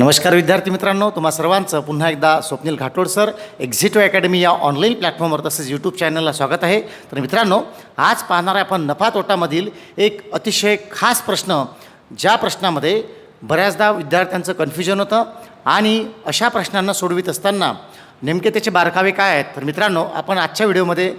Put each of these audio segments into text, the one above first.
नमस्कार विद्यार्थी मित्रांनो, तुम्हा सर्वांचं पुन्हा एकदा स्वप्नील घाटोड सर एक्झिटो अकॅडमी या ऑनलाईन प्लॅटफॉर्मवर तसेच यूट्यूब चॅनलला स्वागत आहे. तर मित्रांनो, आज पाहणार आहे आपण नफा तोटामधील एक अतिशय खास प्रश्न, ज्या प्रश्नामध्ये बऱ्याचदा विद्यार्थ्यांचं कन्फ्युजन होतं आणि अशा प्रश्नांना सोडवित असताना नेमके त्याचे बारकावे काय आहेत. तर मित्रांनो, आपण आजच्या व्हिडिओमध्ये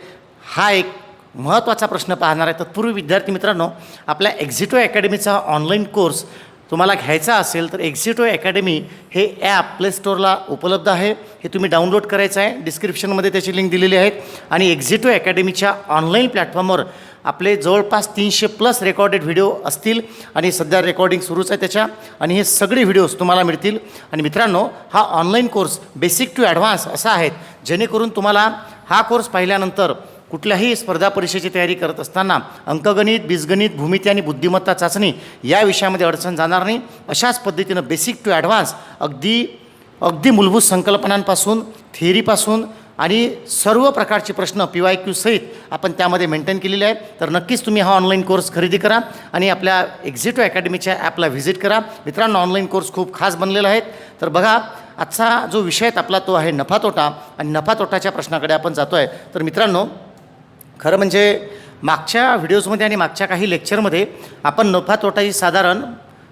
हा एक महत्त्वाचा प्रश्न पाहणार आहे. तत्पूर्वी विद्यार्थी मित्रांनो, आपल्या एक्झिटो अकॅडमीचा ऑनलाईन कोर्स तुम्हाला घ्यायचा असेल तर एक्झिटो अकॅडमी हे ॲप प्ले स्टोअरला उपलब्ध आहे. हे तुम्ही डाउनलोड करायचं आहे. डिस्क्रिप्शनमध्ये त्याची लिंक दिलेली आहे. आणि एक्झिटो अकॅडमीच्या ऑनलाईन प्लॅटफॉर्मवर आपले जवळपास 300+ रेकॉर्डेड व्हिडिओ असतील आणि सध्या रेकॉर्डिंग सुरूच आहे त्याच्या, आणि हे सगळे व्हिडिओज तुम्हाला मिळतील. आणि मित्रांनो, हा online course basic to advance असा आहे, जेणेकरून तुम्हाला हा कोर्स पाहिल्यानंतर कुठल्याही स्पर्धा परीक्षेची तयारी करत असताना अंकगणित, बीजगणित, भूमिती आणि बुद्धिमत्ता चाचणी या विषयामध्ये अडचण जाणार नाही. अशाच पद्धतीनं बेसिक टू ॲडव्हान्स अगदी मूलभूत संकल्पनांपासून, थिअरीपासून आणि सर्व प्रकारचे प्रश्न PYQ सहित आपण त्यामध्ये मेंटेन केलेले आहे. तर नक्कीच तुम्ही हा ऑनलाईन कोर्स खरेदी करा आणि आपल्या एक्झिटो अकॅडमीच्या ॲपला व्हिजिट करा. मित्रांनो, ऑनलाईन कोर्स खूप खास बनलेला आहे. तर बघा, आजचा जो विषय आपला तो आहे नफा तोटा, आणि नफा तोटाच्या प्रश्नाकडे आपण जातो आहे. तर मित्रांनो, खरं म्हणजे मागच्या व्हिडिओजमध्ये आणि मागच्या काही लेक्चरमध्ये आपण नफा तोटाची साधारण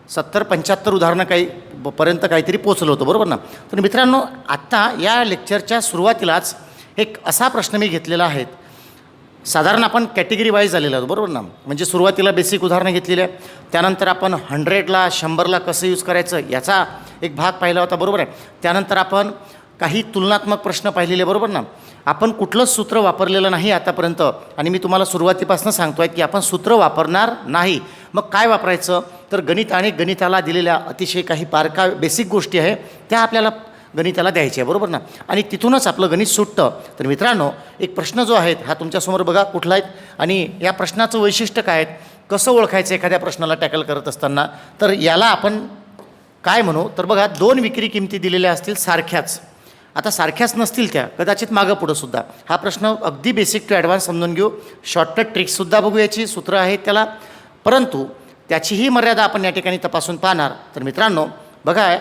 70-75 उदाहरणं पर्यंत काहीतरी पोचलो होतो, बरोबर ना. तर मित्रांनो, आत्ता या लेक्चरच्या सुरुवातीलाच एक असा प्रश्न मी घेतलेला आहे. साधारण आपण कॅटेगरी वाईज झालेला आहोत, बरोबर ना. म्हणजे सुरुवातीला बेसिक उदाहरणं घेतलेली आहे, त्यानंतर आपण 100ला 100ला कसं यूज करायचं याचा एक भाग पाहिला होता, बरोबर आहे. त्यानंतर आपण काही तुलनात्मक प्रश्न पाहिलेले, बरोबर ना. आपण कुठलंच सूत्र वापरलेलं नाही आतापर्यंत, आणि मी तुम्हाला सुरुवातीपासून सांगतो आहे की आपण सूत्र वापरणार नाही. मग काय वापरायचं, तर गणित आणि गणिताला दिलेल्या अतिशय काही बेसिक गोष्टी आहे त्या आपल्याला गणिताला द्यायच्या आहे, बरोबर ना. आणि तिथूनच आपलं गणित सुटतं. तर मित्रांनो, एक प्रश्न जो आहे हा तुमच्यासमोर बघा कुठला आहे, आणि या प्रश्नाचं वैशिष्ट्य काय आहे, कसं ओळखायचं एखाद्या प्रश्नाला टॅकल करत असताना. तर याला आपण काय म्हणू, तर बघा, 2 विक्री किमती दिलेल्या असतील सारख्याच. आता सारख्याच नसतील त्या, कदाचित मागं पुढं सुद्धा. हा प्रश्न अगदी बेसिक टू ॲडव्हान्स समजून घेऊ. शॉर्टकट ट्रिक्ससुद्धा बघू, याची सूत्र आहेत त्याला, परंतु त्याचीही मर्यादा आपण या ठिकाणी तपासून पाहणार. तर मित्रांनो, बघा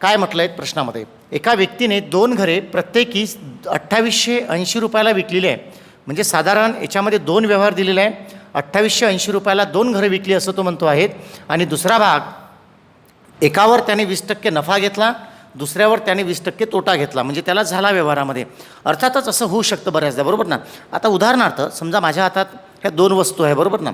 काय म्हटलं आहे प्रश्नामध्ये. एका व्यक्तीने 2 घरे प्रत्येकी 2880 रुपयाला विकलेली आहे. म्हणजे साधारण याच्यामध्ये 2 व्यवहार दिलेले आहे. 2880 रुपयाला 2 घरं विकली असं तो म्हणतो आहेत. आणि दुसरा भाग, एकावर त्याने 20% नफा घेतला, दुसऱ्यावर त्याने 20% तोटा घेतला. म्हणजे त्याला झाला व्यवहारामध्ये. अर्थातच असं होऊ शकतं बऱ्याचदा, बरोबर ना. आता उदाहरणार्थ समजा माझ्या हातात ह्या 2 वस्तू आहे, बरोबर ना.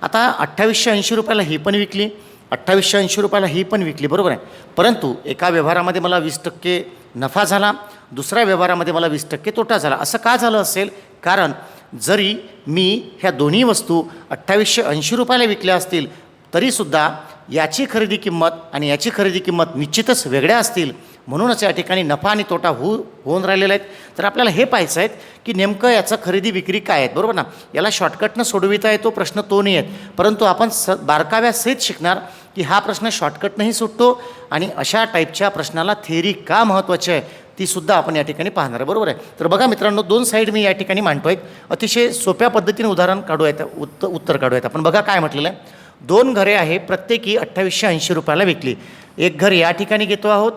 आता 2880 रुपयाला ही पण विकली, 2880 रुपयाला ही पण विकली, बरोबर आहे. परंतु एका व्यवहारामध्ये मला 20% नफा झाला, दुसऱ्या व्यवहारामध्ये मला 20% तोटा झाला. असं का झालं असेल, कारण जरी मी ह्या दोन्ही वस्तू 2880 रुपयाला विकल्या असतील तरीसुद्धा याची खरेदी किंमत आणि याची खरेदी किंमत निश्चितच वेगळ्या असतील. म्हणूनच या ठिकाणी नफा आणि तोटा होऊन राहिलेला आहेत. तर आपल्याला हे पाहायचं आहे की नेमकं याचं खरेदी विक्री काय आहेत, बरोबर ना. याला शॉर्टकटनं सोडविता येतो प्रश्न, तो नाही आहेत. परंतु आपण बारकाव्यासहित शिकणार की हा प्रश्न शॉर्टकटनंही सुटतो, आणि अशा टाईपच्या प्रश्नाला थिअरी का महत्त्वाची आहे तीसुद्धा आपण या ठिकाणी पाहणार आहे, बरोबर आहे. तर बघा मित्रांनो, 2 साईड मी या ठिकाणी मांडतो आहे. अतिशय सोप्या पद्धतीने उदाहरण काढूयात, उत्तर काढूयात आपण. बघा काय म्हटलेलं आहे. 2 घरे आहे, प्रत्येकी 2880 रुपयाला विकली. एक घर या ठिकाणी घेतो आहोत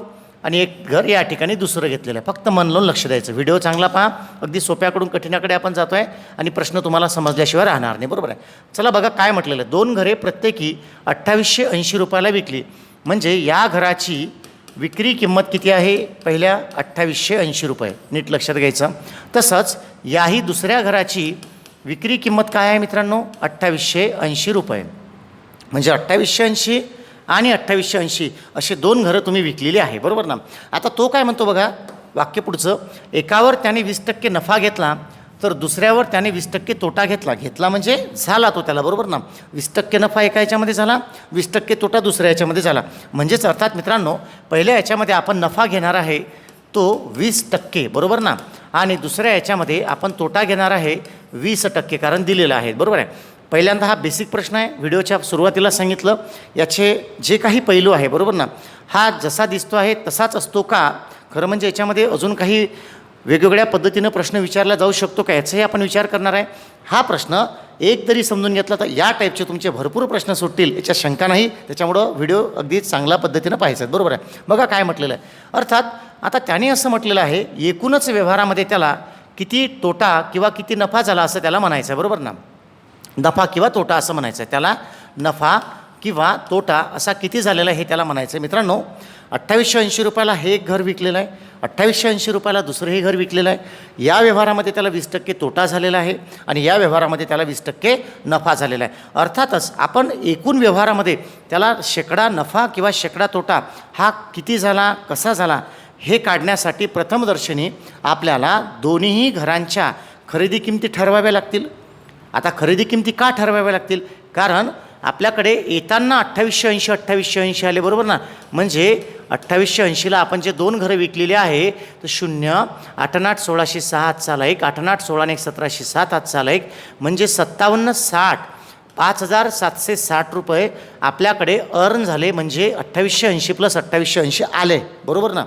आणि एक घर या ठिकाणी दुसरं घेतलेलं आहे. फक्त मन लावून लक्ष द्यायचं. व्हिडिओ चांगला पहा. अगदी सोप्याकडून कठीणाकडे आपण जातो आहे आणि प्रश्न तुम्हाला समजल्याशिवाय राहणार नाही, बरोबर आहे. चला बघा काय म्हटलेलं आहे. 2 घरे प्रत्येकी 2880 रुपयाला विकली. म्हणजे या घराची विक्री किंमत किती आहे, पहिल्या 2880 रुपये, नीट लक्षात घ्यायचं. तसंच याही दुसऱ्या घराची विक्री किंमत काय आहे मित्रांनो, 2880 रुपये. म्हणजे 2880 आणि 2880 असे 2 घरं तुम्ही विकलेली आहे, बरोबर ना. आता तो काय म्हणतो बघा, वाक्य पुढचं, एकावर त्याने 20% नफा घेतला तर दुसऱ्यावर त्याने 20% तोटा घेतला म्हणजे झाला तो त्याला, बरोबर ना. 20% नफा एका याच्यामध्ये झाला, 20% तोटा दुसऱ्या याच्यामध्ये झाला. म्हणजेच अर्थात मित्रांनो, पहिल्या याच्यामध्ये आपण नफा घेणार आहे तो 20%, बरोबर ना. आणि दुसऱ्या याच्यामध्ये आपण तोटा घेणार आहे 20%, कारण दिलेलं आहे, बरोबर आहे. पहिल्यांदा हा बेसिक प्रश्न आहे. व्हिडिओच्या सुरुवातीला सांगितलं याचे जे काही पैलू आहे, बरोबर ना, हा जसा दिसतो आहे तसाच असतो का. खरं म्हणजे याच्यामध्ये अजून काही वेगवेगळ्या पद्धतीनं प्रश्न विचारला जाऊ शकतो का, याचाही आपण विचार करणार आहे. हा प्रश्न एक तरी समजून घेतला तर या टाईपचे तुमचे भरपूर प्रश्न सुटतील याच्यात शंका नाही. त्याच्यामुळं व्हिडिओ अगदी चांगल्या पद्धतीनं पाहायचा आहे. बरोबर आहे. बघा काय म्हटलेलं आहे. अर्थात आता त्याने असं म्हटलेलं आहे एकूणच व्यवहारामध्ये त्याला किती तोटा किंवा किती नफा झाला असं त्याला म्हणायचं आहे. बरोबर ना. नफा किंवा तोटा असं म्हणायचं आहे. त्याला नफा किंवा तोटा असा किती झालेला आहे हे त्याला म्हणायचं आहे. मित्रांनो 2880 रुपयाला हे एक घर विकलेलं आहे, 2880 रुपयाला दुसरं हे घर विकलेलं आहे. या व्यवहारामध्ये त्याला 20% तोटा झालेला आहे आणि या व्यवहारामध्ये त्याला 20% नफा झालेला आहे. अर्थातच आपण एकूण व्यवहारामध्ये त्याला शेकडा नफा किंवा शेकडा तोटा हा किती झाला कसा झाला हे काढण्यासाठी प्रथमदर्शनी आपल्याला दोन्हीही घरांच्या खरेदी किमती ठरवाव्या लागतील. आता खरेदी किमती का ठरवाव्या लागतील? कारण आपल्याकडे येताना 2880 आले. बरोबर ना. म्हणजे 2880ला आपण जे दोन घरं विकलेली आहे तर 0 88 1606 हातचाला एक, 88 16 1 1707 हातचाला एक, म्हणजे 5760 5760 रुपये आपल्याकडे अर्न झाले. म्हणजे 2880 प्लस 2880 आले. बरोबर ना.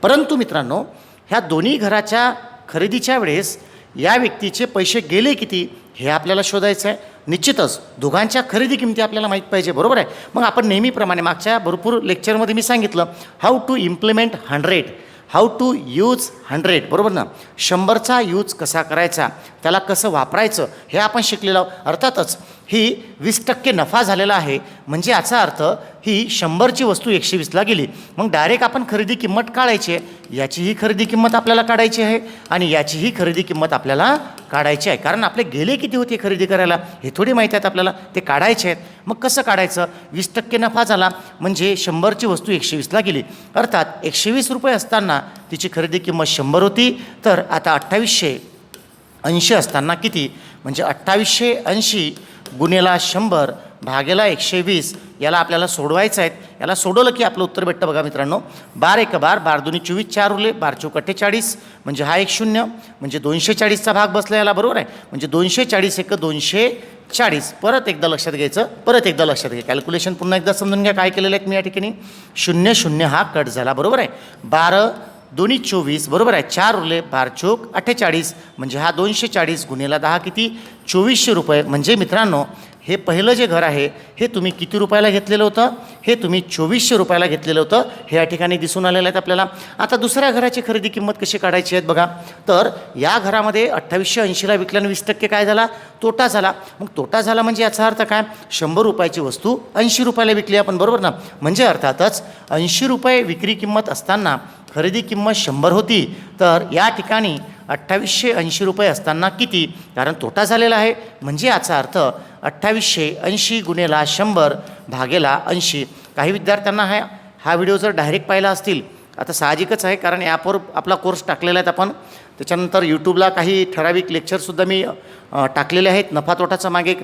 परंतु मित्रांनो ह्या दोन्ही घराच्या खरेदीच्या वेळेस या व्यक्तीचे पैसे गेले किती हे आपल्याला शोधायचं आहे. निश्चितच दोघांच्या खरेदी किमती आपल्याला माहीत पाहिजे. बरोबर आहे. मग आपण नेहमीप्रमाणे मागच्या भरपूर लेक्चरमध्ये मी सांगितलं how to implement 100, how to use 100. बरोबर ना. 100चा यूज कसा करायचा, त्याला कसं वापरायचं हे आपण शिकलेलो आहोत. अर्थातच ही 20% नफा झालेला आहे. म्हणजे याचा अर्थ ही 100ची वस्तू 120ला गेली. मग डायरेक्ट आपण खरेदी किंमत काढायची आहे. याचीही खरेदी किंमत आपल्याला काढायची आहे आणि याचीही खरेदी किंमत आपल्याला काढायची आहे. कारण आपले गेले किती होते खरेदी करायला हे थोडी माहीत आहेत आपल्याला, ते काढायचे आहेत. मग कसं काढायचं? 20% नफा झाला म्हणजे 100ची वस्तू 120ला गेली. अर्थात 120 रुपये असताना तिची खरेदी किंमत 100 होती. तर आता 2880 असताना किती? म्हणजे 2880 गुणेला 100 भागेला 120 याला आपल्याला सोडवायचं आहे. याला सोडवलं की आपलं उत्तर भेटतं. बघा मित्रांनो 12 1 12, 12 2 24, 4 उरले, 12 चौक 48, म्हणजे हा एक 0, म्हणजे 240चा भाग बसला याला. बरोबर आहे. म्हणजे 240 1 240. परत एकदा लक्षात घ्यायचं, परत एकदा लक्षात घ्या. कॅल्क्युलेशन पुन्हा एकदा समजून घ्या काय केलेलं आहे मी या ठिकाणी. 0 0 हा कट झाला. बरोबर आहे. 12 2 24. बरोबर आहे. 4 उरले, 12 चौक 48, म्हणजे हा 240 गुणेला 10 किती? 2400 रुपये. म्हणजे मित्रांनो हे पहिलं जे घर आहे हे तुम्ही किती रुपयाला घेतलेलं होतं? हे तुम्ही 2400 रुपयाला घेतलेलं होतं. हे या ठिकाणी दिसून आलेलं आहे आपल्याला. आता दुसऱ्या घराची खरेदी किंमत कशी काढायची आहे बघा. तर या घरामध्ये 2880ला विकल्यानं 20% काय झाला? तोटा झाला. मग तोटा झाला म्हणजे याचा अर्थ काय? 100 रुपयाची वस्तू 80 रुपयाला विकली आपण. बरोबर ना. म्हणजे अर्थातच 80 रुपये विक्री किंमत असताना खरेदी किंमत 100 होती. तर या ठिकाणी 2880 रुपये असताना किती? कारण तोटा झालेला आहे. म्हणजे याचा अर्थ 2880 गुणेला 100 भागेला 80. काही विद्यार्थ्यांना हा व्हिडिओ जर डायरेक्ट पाहिला असतील, आता साहजिकच आहे कारण ॲपवर आपला कोर्स टाकलेला आहे आपण. त्याच्यानंतर यूट्यूबला काही ठराविक लेक्चरसुद्धा मी टाकलेले आहेत. नफा तोटाचं मागे एक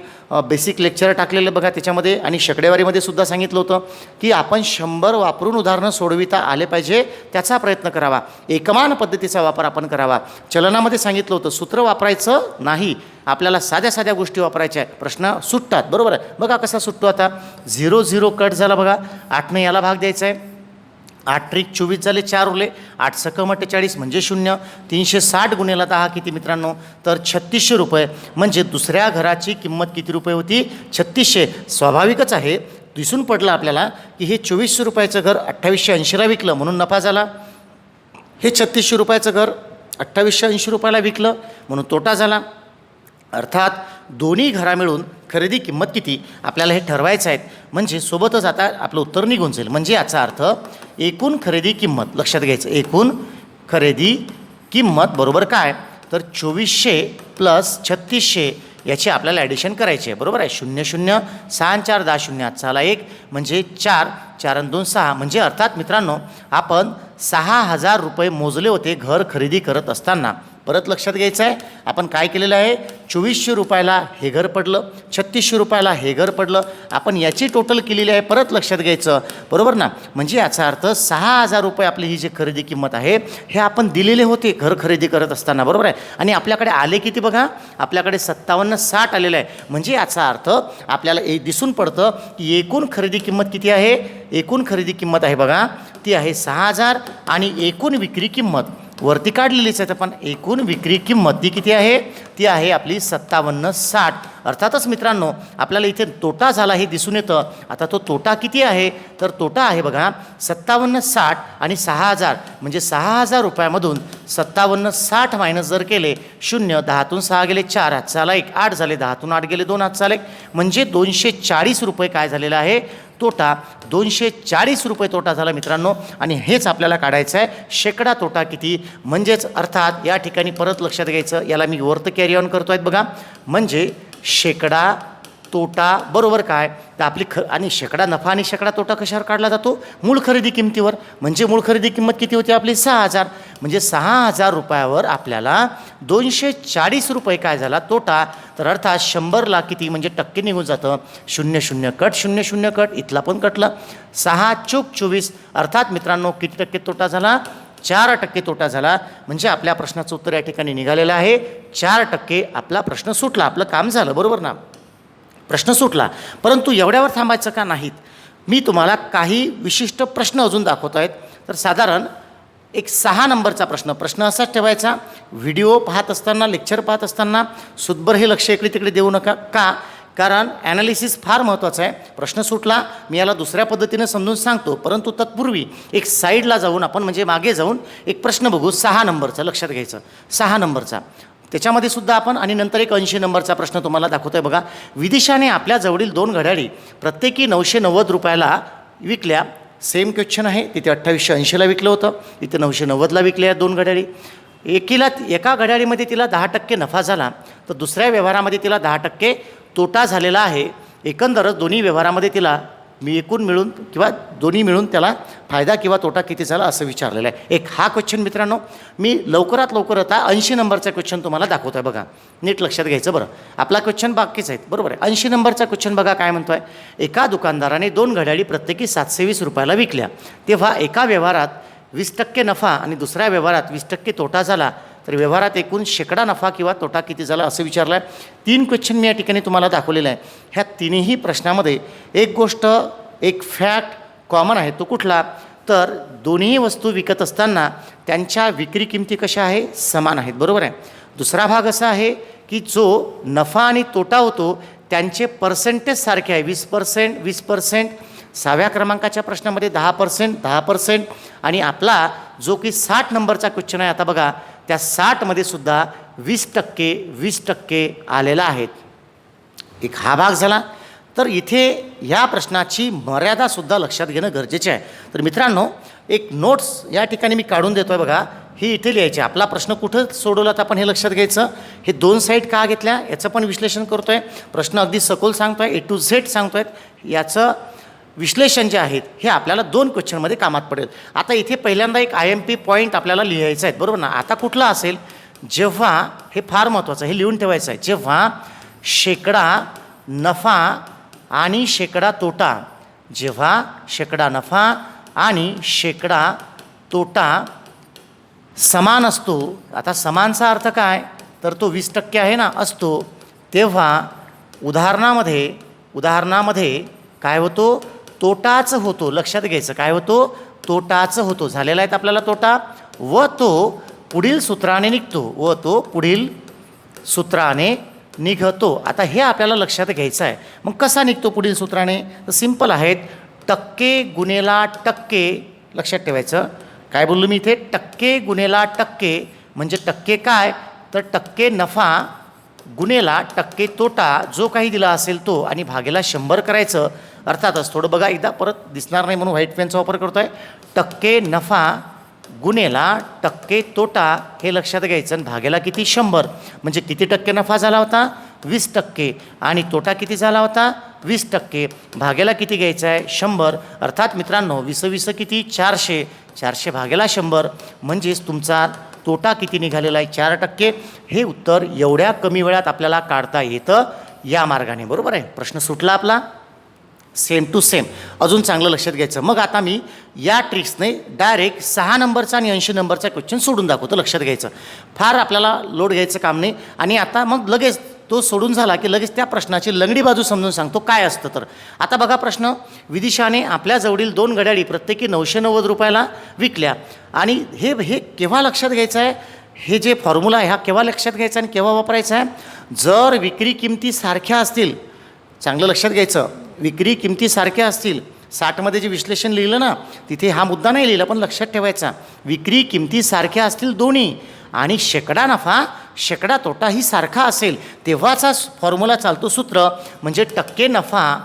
बेसिक लेक्चर टाकलेलं बघा त्याच्यामध्ये. आणि शेकडेवारीमध्ये सुद्धा सांगितलं होतं की आपण 100 वापरून उदाहरणं सोडविता आले पाहिजे त्याचा प्रयत्न करावा. एकमान पद्धतीचा वापर आपण करावा. चलनामध्ये सांगितलं होतं सूत्र वापरायचं नाही, आपल्याला साध्या साध्या गोष्टी वापरायच्या आहेत. प्रश्न सुटतात. बरोबर आहे. बघा कसा सुटतो आता. 0 0 कट झाला बघा. 8ने याला भाग द्यायचा आहे. 8 त्रिक 24 झाले, 4 उरले, 8 सकम 48 म्हणजे 0. 360 गुणेला 10 किती मित्रांनो? तर 3600 रुपये. म्हणजे दुसऱ्या घराची किंमत किती रुपये होती? 3600. स्वाभाविकच आहे, दिसून पडलं आपल्याला की हे 2400 रुपयाचं घर 2880ला विकलं म्हणून नफा झाला. हे 3600 रुपयाचं घर 2880 रुपयाला विकलं म्हणून तोटा झाला. अर्थात दोन्ही घरा मिळून खरेदी किंमत किती आपल्याला हे ठरवायचं आहे. म्हणजे सोबतच आता आपलं उत्तर निघून जाईल. म्हणजे याचा अर्थ एकूण खरेदी किंमत लक्षात घ्यायचं. एकूण खरेदी किंमत बरोबर काय? तर 2400 प्लस 3600 याची आपल्याला ॲडिशन करायची आहे. बरोबर आहे. 0 0 6 4 10 0 हातचाला 1 म्हणजे 4 4 2 6. म्हणजे अर्थात मित्रांनो आपण 6000 रुपये मोजले होते घर खरेदी करत असताना. परत लक्षात घ्यायचं आहे आपण काय केलेलं आहे. 2400 रुपयाला हे घर पडलं, 3600 रुपयाला हे घर पडलं. आपण याची टोटल केलेली आहे. परत लक्षात घ्यायचं. बरोबर ना. म्हणजे याचा अर्थ 6000 रुपये आपली ही जी खरेदी किंमत आहे हे आपण दिलेले होते घर खरेदी करत असताना. बरोबर आहे. आणि आपल्याकडे आले किती बघा? आपल्याकडे 5760 आलेलं आहे. म्हणजे याचा अर्थ आपल्याला दिसून पडतं की एकूण खरेदी किंमत किती आहे? एकूण खरेदी किंमत आहे बघा ती आहे 6000 आणि एकूण विक्री किंमत वरती काढलेलीच आहे. पण एकूण विक्री किंमत ती किती आहे? ती आहे आपली 5760. अर्थातच मित्रांनो आपल्याला इथे तोटा झाला हे दिसून येतं. आता तो तोटा किती आहे तर तोटा आहे बघा 5760 आणि 6000 म्हणजे 6000 रुपयामधून 5760 मायनस जर केले 0, 10तून 6 गेले 4, हातचा आला 1, 8 झाले, 10तून 8 गेले 2, हातचा आला 1 म्हणजे 240 रुपये काय झालेला आहे तोटा. 240 रुपये तोटा झाला मित्रांनो. आणि हेच आपल्याला काढायचं आहे शेकडा तोटा किती. म्हणजेच अर्थात या ठिकाणी परत लक्षात घ्यायचं, याला मी वरती कॅरी ऑन करतो आहेत बघा, म्हणजे शेकडा तोटा बरोबर काय तर आपली आणि शेकडा नफा आणि शेकडा तोटा कशावर काढला जातो मूळ खरेदी किमतीवर. म्हणजे मूळ खरेदी किंमत किती होती आपली 6000 म्हणजे 6000 रुपयावर आपल्याला 240 रुपये काय झाला तोटा. तर अर्थात 100ला किती म्हणजे टक्के निघून जातं 0 0 कट 0 0 कट इथला पण कटलं 6 चूक 24. अर्थात मित्रांनो किती टक्के तोटा झाला 4% तोटा झाला. म्हणजे आपल्या प्रश्नाचं उत्तर या ठिकाणी निघालेलं आहे 4%. आपला प्रश्न सुटला, आपलं काम झालं बरोबर ना, प्रश्न सुटला. परंतु एवढ्यावर थांबायचं का नाहीत, मी तुम्हाला काही विशिष्ट प्रश्न अजून दाखवत आहेत. तर साधारण एक 6 नंबरचा प्रश्न असाच ठेवायचा. व्हिडिओ पाहत असताना लेक्चर पाहत असताना सुद्बर हे लक्ष इकडे तिकडे देऊ नका. का कारण ॲनालिसिस फार महत्त्वाचं आहे. प्रश्न सुटला मी याला दुसऱ्या पद्धतीनं समजून सांगतो, परंतु तत्पूर्वी एक साईडला जाऊन आपण म्हणजे मागे जाऊन एक प्रश्न बघू 6 नंबरचा. लक्षात घ्यायचं 6 नंबरचा त्याच्यामध्ये सुद्धा आपण आणि नंतर एक 80 नंबरचा प्रश्न तुम्हाला दाखवतोय बघा. विदिशाने आपल्या जवळील 2 घड्याळी प्रत्येकी 990 रुपयाला विकल्या. सेम क्वेश्चन आहे, तिथे 2880ला विकलं होतं, इथे 990ला विकल्या 2 घड्याळी. एका घड्याळीमध्ये तिला 10% नफा झाला तर दुसऱ्या व्यवहारामध्ये तिला 10% तोटा झालेला आहे. एकंदरच दोन्ही व्यवहारामध्ये तिला एकूण मिळून किंवा दोन्ही मिळून त्याला फायदा किंवा तोटा किती झाला असं विचारलेलं आहे. एक हा क्वेश्चन मित्रांनो मी लवकरात लवकर आता 80 नंबरचा क्वेश्चन तुम्हाला दाखवतो आहे बघा, नीट लक्षात घ्यायचं बरं. आपला क्वेश्चन बाकीच आहेत बरोबर आहे. 80 नंबरचा क्वेश्चन बघा काय म्हणतो आहे. एका दुकानदाराने 2 घड्याळी प्रत्येकी 720 रुपयाला विकल्या. तेव्हा एका व्यवहारात 20% नफा आणि दुसऱ्या व्यवहारात 20% तोटा झाला तर व्यवहारात एकूण शेकडा नफा किंवा तोटा किती झाला असं विचारलं आहे. 3 क्वेश्चन मी या ठिकाणी तुम्हाला दाखवलेलं आहे. ह्या तिन्ही प्रश्नामध्ये एक गोष्ट एक फॅक्ट कॉमन आहे. तो कुठला तर दोन्ही वस्तू विकत असताना त्यांच्या विक्री किमती कशा आहे समान आहेत बरोबर आहे. दुसरा भाग असा आहे की जो नफा आणि तोटा होतो त्यांचे पर्सेंटेज सारखे आहे 20% 20%. 6व्या क्रमांकाच्या प्रश्नामध्ये 10% 10% आणि आपला जो की 60 नंबरचा क्वेश्चन आहे आता बघा त्या 60मध्ये सुद्धा 20% 20% आलेला आहेत. एक हा भाग झाला. तर इथे ह्या प्रश्नाची मर्यादासुद्धा लक्षात घेणं गरजेचे आहे. तर मित्रांनो एक नोट्स या ठिकाणी मी काढून देतो आहे बघा, ही इथे लिहायची. आपला प्रश्न कुठं सोडवला तर आपण हे लक्षात घ्यायचं. हे 2 साईड का घेतल्या याचं पण विश्लेषण करतो आहे. प्रश्न अगदी सखोल सांगतो आहे, A to Z सांगतो आहे. याचं विश्लेषण जे आहेत हे आपल्याला 2 क्वेश्चनमध्ये कामात पडेल. आता इथे पहिल्यांदा एक IMP पॉईंट आपल्याला लिहायचं आहे बरोबर ना. आता कुठला असेल जेव्हा हे फार महत्त्वाचं हे लिहून ठेवायचं आहे. जेव्हा शेकडा नफा आणि शेकडा तोटा, जेव्हा शेकडा नफा आणि शेकडा तोटा समान असतो. आता समानचा अर्थ काय तर तो 20% आहे ना असतो. तेव्हा उदाहरणामध्ये काय होतो तोटाच होतो. लक्षात घ्यायचं काय होतो तोटाच होतो. झालेला आहे आपल्याला तोटा व तो पुढील सूत्राने निघतो. आता हे आपल्याला लक्षात घ्यायचं आहे. मग कसा निघतो पुढील सूत्राने तर सिंपल आहेत. टक्के गुणेला टक्के. लक्षात ठेवायचं काय बोललो मी इथे टक्के गुणेला टक्के म्हणजे टक्के काय तर टक्के नफा गुणेला टक्के तोटा जो काही दिला असेल तो आणि भागेला 100 करायचं. अर्थातच थोडं बघा एकदा परत दिसणार नाही म्हणून व्हाईट पेनचा वापर करतो आहे. टक्के नफा गुणेला टक्के तोटा हे लक्षात घ्यायचं आणि भागेला किती 100 म्हणजे किती टक्के नफा झाला होता 20% आणि तोटा किती झाला होता 20%. भागेला किती घ्यायचं आहे 100. अर्थात मित्रांनो 20 किती 400 400 भागेला 100 म्हणजेच तुमचा तोटा किती निघालेला आहे 4%. हे उत्तर एवढ्या कमी वेळात आपल्याला काढता येतं या मार्गाने बरोबर आहे. प्रश्न सुटला आपला सेम टू सेम. अजून चांगलं लक्षात घ्यायचं. मग आता मी या ट्रिक्सने डायरेक्ट 6 नंबरचा आणि 80 नंबरचा क्वेश्चन सोडून दाखवतो. लक्षात घ्यायचं फार आपल्याला लोड घ्यायचं काम नाही. आणि आता मग लगेच तो सोडून झाला की लगेच त्या प्रश्नाची लंगडी बाजू समजून सांगतो काय असतं. तर आता बघा प्रश्न. विदिशाने आपल्या जवळील 2 घड्याळी प्रत्येकी 990 रुपयाला विकल्या. आणि हे केव्हा लक्षात घ्यायचं आहे हे जे फॉर्म्युला आहे हा केव्हा लक्षात घ्यायचा आणि केव्हा वापरायचा आहे? जर विक्री किमती सारख्या असतील, चांगलं लक्षात घ्यायचं, विक्री किमती सारख्या असतील, 60मध्ये जे विश्लेषण लिहिलं ना तिथे हा मुद्दा नाही लिहिला, पण लक्षात ठेवायचा विक्री किमती सारख्या असतील दोन्ही आणि शेकडा नफा शेकडा तोटा ही सारखा असेल तेव्हाचा फॉर्म्युला चालतो सूत्र, म्हणजे टक्के नफा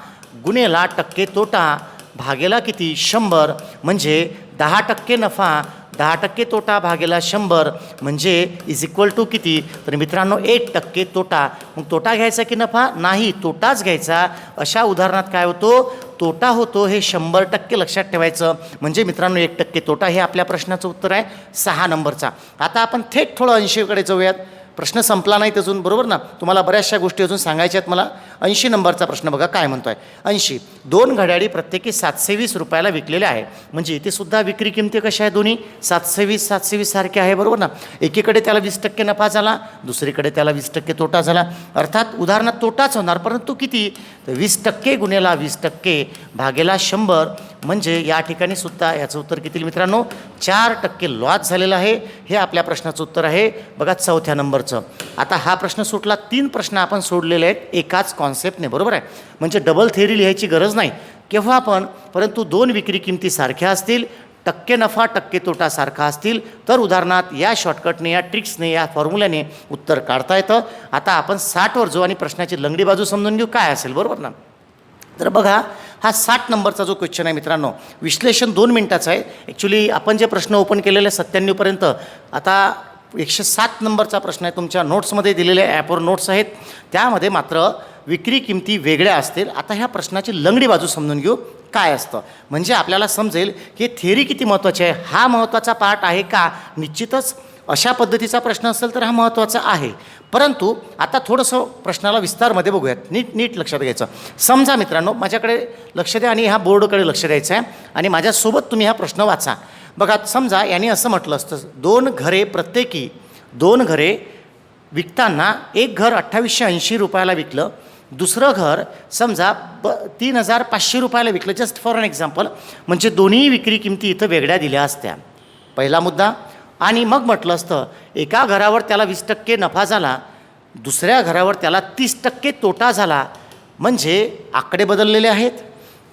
गुणेला टक्के तोटा भागेला किती 100, म्हणजे 10% नफा 10% तोटा भागेला 100 म्हणजे इज इक्वल टू किती? तर मित्रांनो 1% तोटा. मग तोटा घ्यायचा की नफा? नाही, तोटाच घ्यायचा. अशा उदाहरणात काय होतो? तोटा होतो. हे 100% लक्षात ठेवायचं. म्हणजे मित्रांनो 1% तोटा हे आपल्या प्रश्नाचं उत्तर आहे 6 नंबरचा. आता आपण थेट थोडं 80कडे जाऊयात. प्रश्न संपला नाही अजून, बरोबर ना? तुम्हाला बऱ्याचशा गोष्टी अजून सांगायच्या आहेत मला. 80 नंबरचा प्रश्न बघा काय म्हणतो आहे. 80 2 घड्याळी प्रत्येकी 720 रुपयाला विकलेल्या आहे. म्हणजे इथे सुद्धा विक्री किमती कशा आहे? दोन्ही 720 सारख्या आहे, बरोबर ना? एकीकडे त्याला 20% नफा झाला, दुसरीकडे त्याला 20% तोटा झाला. अर्थात उदाहरणात तोटाच होणार, परंतु किती? तर 20% गुणेला 20% भागेला 100 म्हणजे या ठिकाणी सुद्धा याचं उत्तर किती मित्रांनो? 4% लॉस झालेला आहे. हे आपल्या प्रश्नाचं उत्तर आहे बघा 4थ्या नंबरचं. आता हा प्रश्न सुटला. 3 प्रश्न आपण सोडलेले आहेत एकाच कॉन्सेप्टने, बरोबर आहे? म्हणजे डबल थेअरी लिहायची गरज नाही केव्हा पण, परंतु 2 विक्री किमती सारख्या असतील, टक्के नफा टक्के तोटा सारखा असतील तर उदाहरणात या शॉर्टकटने या ट्रिक्सने या फॉर्म्युल्याने उत्तर काढता येतं. आता आपण 60वर जाऊ आणि प्रश्नाची लंगडी बाजू समजून घेऊ काय असेल, बरोबर ना? तर बघा हा 60 नंबरचा जो क्वेश्चन आहे मित्रांनो, विश्लेषण 2 मिनिटाचं आहे. ॲक्च्युली आपण जे प्रश्न ओपन केलेले 97पर्यंत, आता 107 नंबरचा प्रश्न आहे. तुमच्या नोट्समध्ये दिलेल्या ॲपवर नोट्स आहेत, त्यामध्ये मात्र विक्री किमती वेगळ्या असतील. आता ह्या प्रश्नाची लंगडी बाजू समजून घेऊ काय असतं, म्हणजे आपल्याला समजेल की थेअरी किती महत्त्वाची आहे. हा महत्त्वाचा पार्ट आहे का? निश्चितच अशा पद्धतीचा प्रश्न असेल तर हा महत्त्वाचा आहे. परंतु आता थोडंसं प्रश्नाला विस्तारमध्ये बघूयात. नीट लक्षात घ्यायचं. समजा मित्रांनो माझ्याकडे लक्ष द्या आणि ह्या बोर्डकडे लक्ष द्यायचं आहे आणि माझ्यासोबत तुम्ही हा प्रश्न वाचा. बघा समजा यांनी असं म्हटलं असतं, 2 घरे प्रत्येकी 2 घरे विकताना एक घर 2880 रुपयाला विकलं, दुसरं घर समजा 3500 रुपयाला विकलं. जस्ट फॉर एन एक्झाम्पल, म्हणजे दोन्ही विक्री किमती इथं वेगळ्या दिल्या असत्या. पहिला मुद्दा. आणि मग म्हटलं असतं एका घरावर त्याला 20% नफा झाला, दुसऱ्या घरावर त्याला 30% तोटा झाला, म्हणजे आकडे बदललेले आहेत.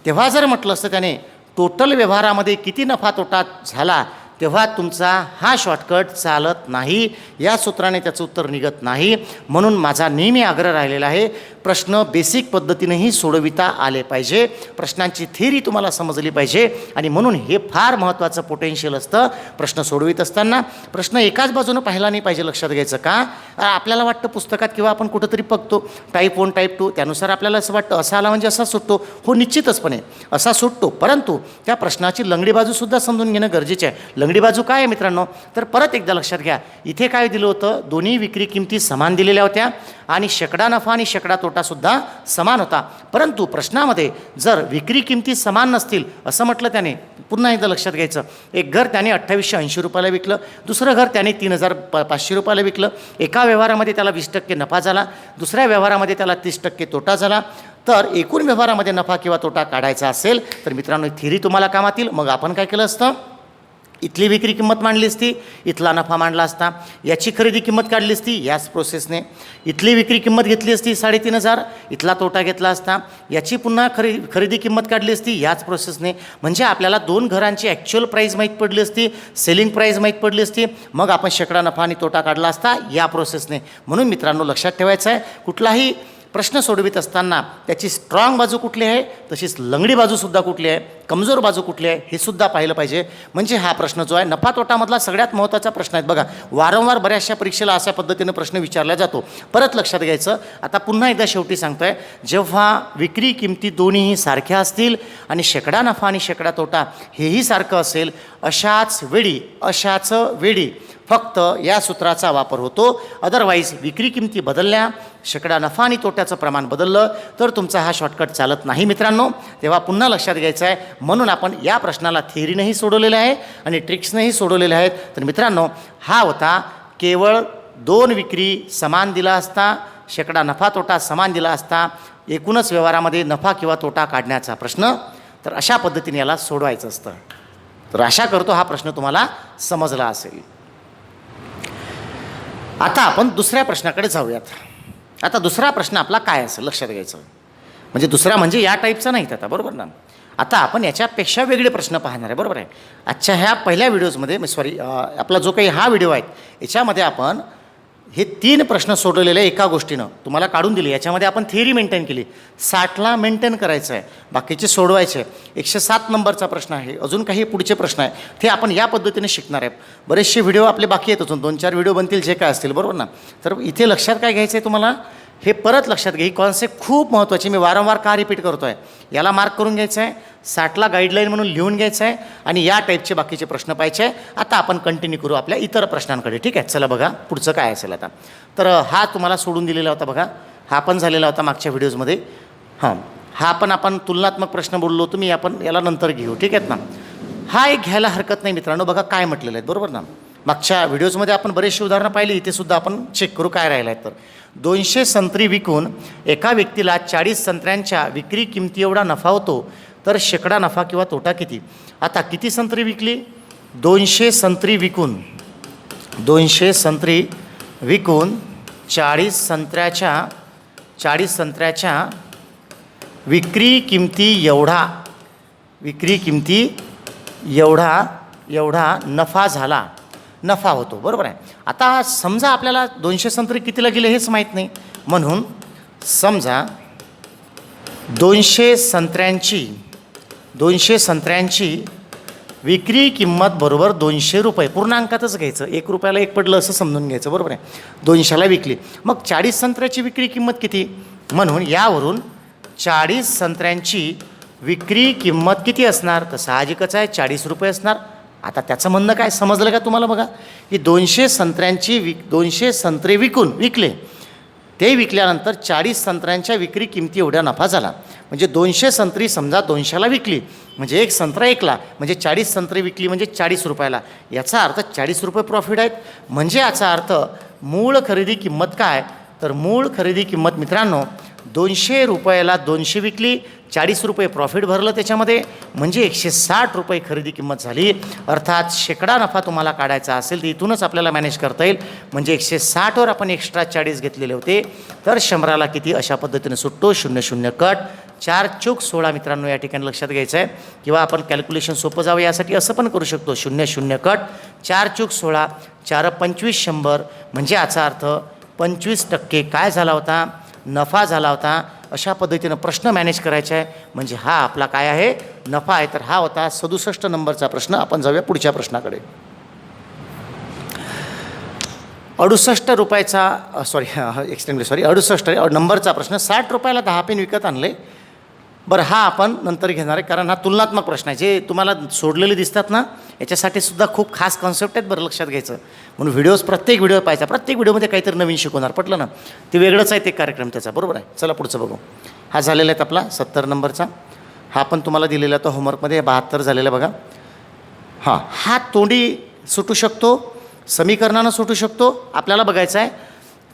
तेव्हा जर म्हटलं असतं त्याने टोटल व्यवहारामध्ये किती नफा तोटा झाला, तेव्हा तुमचा हा शॉर्टकट चालत नाही. या सूत्राने त्याचं उत्तर निघत नाही. म्हणून माझा नेहमी आग्रह राहिलेला आहे, प्रश्न बेसिक पद्धतीनेही सोडविता आले पाहिजे, प्रश्नांची थेअरी तुम्हाला समजली पाहिजे. आणि म्हणून हे फार महत्त्वाचं पोटेन्शियल असतं प्रश्न सोडवित असताना. प्रश्न एकाच बाजूनं पाहिला नाही पाहिजे, लक्षात घ्यायचं का? आपल्याला वाटतं पुस्तकात किंवा आपण कुठंतरी बघतो टाईप 1 टाईप 2, त्यानुसार आपल्याला असं वाटतं असा आला म्हणजे असा सुटतो. हो निश्चितचपणे असा सुटतो, परंतु त्या प्रश्नाची लंगडी बाजूसुद्धा समजून घेणं गरजेचे आहे. लंगडी बाजू काय आहे मित्रांनो? तर परत एकदा लक्षात घ्या, इथे काय दिलं होतं? दोन्ही विक्री किमती समान दिलेल्या होत्या आणि शेकडा नफा आणि शेकडा तोटासुद्धा समान होता. परंतु प्रश्नामध्ये जर विक्री किमती समान नसतील असं म्हटलं त्याने, पुन्हा एकदा लक्षात घ्यायचं, एक घर त्याने 2880 रुपयाला विकलं, दुसरं घर त्याने 3500 रुपयाला विकलं. एका व्यवहारामध्ये त्याला 20% नफा झाला, दुसऱ्या व्यवहारामध्ये त्याला 30% तोटा झाला. तर एकूण व्यवहारामध्ये नफा किंवा तोटा काढायचा असेल तर मित्रांनो थेअरी तुम्हाला कामात येईल. मग आपण काय केलं असतं? इथली विक्री किंमत मांडली असती, इथला नफा मांडला असता, याची खरेदी किंमत काढली असती याच प्रोसेसने, इथली विक्री किंमत घेतली असती 3500, इथला तोटा घेतला असता, याची पुन्हा खरेदी किंमत काढली असती याच प्रोसेसने. म्हणजे आपल्याला 2 घरांची ॲक्च्युअल प्राईस माहीत पडली असती, सेलिंग प्राईस माहीत पडली असती, मग आपण शेकडा नफा आणि तोटा काढला असता या प्रोसेसने. म्हणून मित्रांनो लक्षात ठेवायचं आहे, कुठलाही प्रश्न सोडवित असताना त्याची स्ट्रॉंग बाजू कुठली आहे, तशीच लंगडी बाजूसुद्धा कुठली आहे, कमजोर बाजू कुठली आहे हे सुद्धा पाहिलं पाहिजे. म्हणजे हा प्रश्न जो आहे नफा तोटामधला सगळ्यात महत्त्वाचा प्रश्न आहे. बघा वारंवार बऱ्याचशा परीक्षेला अशा पद्धतीनं प्रश्न विचारला जातो. परत लक्षात घ्यायचं. आता पुन्हा एकदा शेवटी सांगतो आहे, जेव्हा विक्री किमती दोन्हीही सारख्या असतील आणि शेकडा नफा आणि शेकडा तोटा हेही सारखं असेल, अशाच वेळी फक्त या सूत्राचा वापर होतो. अदरवाईज विक्री किमती बदलल्या, शेकडा नफा आणि तोट्याचं प्रमाण बदललं तर तुमचा हा शॉर्टकट चालत नाही मित्रांनो. तेव्हा पुन्हा लक्षात घ्यायचं आहे. म्हणून आपण या प्रश्नाला थेअरीनेही सोडवलेलं आहे आणि ट्रिक्सनेही सोडवलेले आहेत. तर मित्रांनो हा होता केवळ 2 विक्री समान दिला असता, शेकडा नफा तोटा समान दिला असता, एकूणच व्यवहारामध्ये नफा किंवा तोटा काढण्याचा प्रश्न. तर अशा पद्धतीने याला सोडवायचं असतं. तर आशा करतो हा प्रश्न तुम्हाला समजला असेल. आता आपण दुसऱ्या प्रश्नाकडे जाऊयात. आता दुसरा प्रश्न आपला काय असेल लक्षात घ्यायचं. म्हणजे दुसरा म्हणजे या टाईपचा नाहीत आता, बरोबर ना. आता आपण याच्यापेक्षा वेगळे प्रश्न पाहणार आहे, बरोबर आहे. आजच्या ह्या पहिल्या व्हिडिओजमध्ये सॉरी आपला जो काही हा व्हिडिओ आहे याच्यामध्ये आपण हे 3 प्रश्न सोडवलेले एका गोष्टीनं तुम्हाला काढून दिली. याच्यामध्ये आपण थिअरी मेंटेन केली. 60ला मेंटेन करायचं आहे, बाकीचे सोडवायचे. 107 नंबरचा प्रश्न आहे, अजून काही पुढचे प्रश्न आहे ते आपण या पद्धतीने शिकणार आहे. बरेचसे व्हिडिओ आपले बाकी आहेत, अजून 2-4 व्हिडिओ बनतील जे काय असतील, बरोबर ना. तर इथे लक्षात काय घ्यायचं आहे तुम्हाला, हे परत लक्षात घ्या. ही कॉन्सेप्ट खूप महत्त्वाची, मी वारंवार का रिपीट करतो आहे. याला मार्क करून घ्यायचं आहे, 60ला गाईडलाईन म्हणून लिहून घ्यायचं आहे आणि या टाईपचे बाकीचे प्रश्न पाहिजे आहे. आता आपण कंटिन्यू करू आपल्या इतर प्रश्नांकडे, ठीक आहे. चला बघा पुढचं काय असेल आता. तर हा तुम्हाला सोडून दिलेला होता बघा, हा पण झालेला होता मागच्या व्हिडिओजमध्ये. हा पण आपण तुलनात्मक प्रश्न बोललो, तुम्ही आपण याला नंतर घेऊ, ठीक आहेत ना. हा एक घ्यायला हरकत नाही मित्रांनो. बघा काय म्हटलेलं आहे, बरोबर ना. मागच्या व्हिडिओजमध्ये आपण बरेचशी उदाहरणं पाहिली, इथे सुद्धा आपण चेक करू काय राहिलं आहे. तर 200 संत्री विकून एका व्यक्तीला 40 संत्र्यांच्या विक्री किमती एवढा नफा होतो, तर शेकडा नफा किंवा तोटा किती. आता किती संत्री विकली, 200 संत्री विकून 40 संत्र्याच्या विक्री किमती एवढा नफा होतो, बरोबर आहे. आता समजा आपल्याला 200 संत्री कितीला गेले हेच माहीत नाही, म्हणून समजा 200 संत्र्यांची विक्री किंमत बरोबर 200 रुपये. पूर्णांकातच घ्यायचं, 1 रुपयाला 1 पडलं असं समजून घ्यायचं, बरोबर आहे. 200ला विकली, मग 40 संत्र्याची विक्री किंमत किती, म्हणून यावरून 40 संत्र्यांची विक्री किंमत किती असणार, तर साहजिकच आहे 40 रुपये असणार. आता त्याचं म्हणणं काय समजलं का तुम्हाला. बघा की 200 संत्रे विकले, ते विकल्यानंतर 40 संत्र्यांच्या विक्री किमती एवढा नफा झाला. म्हणजे 200 संत्री समजा 200ला विकली, म्हणजे 1 संत्रा 1ला, म्हणजे 40 संत्री विकली म्हणजे 40 रुपयाला. याचा अर्थ 40 रुपये प्रॉफिट आहेत. म्हणजे याचा अर्थ मूळ खरेदी किंमत काय, तर मूळ खरेदी किंमत मित्रांनो 200 रुपयाला 200 विकली, 40 रुपये प्रॉफिट भरलं त्याच्यामध्ये, म्हणजे 160 रुपये खरेदी किंमत झाली. अर्थात शेकडा नफा तुम्हाला काढायचा असेल तर इथूनच आपल्याला मॅनेज करता येईल. म्हणजे 160वर आपण एक्स्ट्रा 40 घेतलेले होते, तर 100ला किती अशा पद्धतीने सुटतो. 0 कट, 4 चूक 16 मित्रांनो या ठिकाणी लक्षात घ्यायचं आहे. किंवा आपण कॅल्क्युलेशन सोपं जावं यासाठी असं पण करू शकतो. 0 कट, 4 चूक 16, 4 25 100, म्हणजे याचा अर्थ 25% काय झाला होता, नफा झाला होता. अशा पद्धतीनं प्रश्न मॅनेज करायचा आहे. म्हणजे हा आपला काय आहे, नफा आहे. तर हा होता 67 नंबरचा प्रश्न. आपण जाऊया पुढच्या प्रश्नाकडे. 68 रुपयाचा 68 नंबरचा प्रश्न. 60 रुपयाला 10 पेन विकत आणले. बरं हा आपण नंतर घेणार आहे, कारण हा तुलनात्मक प्रश्न आहे. जे तुम्हाला सोडलेले दिसतात ना, याच्यासाठी सुद्धा खूप खास कॉन्सेप्ट आहेत, बरं लक्षात घ्यायचं. म्हणून प्रत्येक व्हिडिओ पाहायचा, प्रत्येक व्हिडिओमध्ये काहीतरी नवीन शिकवणार, पटलं ना. ते वेगळंच आहे ते कार्यक्रम त्याचा, बरोबर आहे. चला पुढचं बघू. हा झालेला आहे आपला 70 नंबरचा. हा पण तुम्हाला दिलेला होता होमवर्कमध्ये. 72 झालेला बघा. हा तोंडी सुटू शकतो, समीकरणानं सुटू शकतो. आपल्याला बघायचं आहे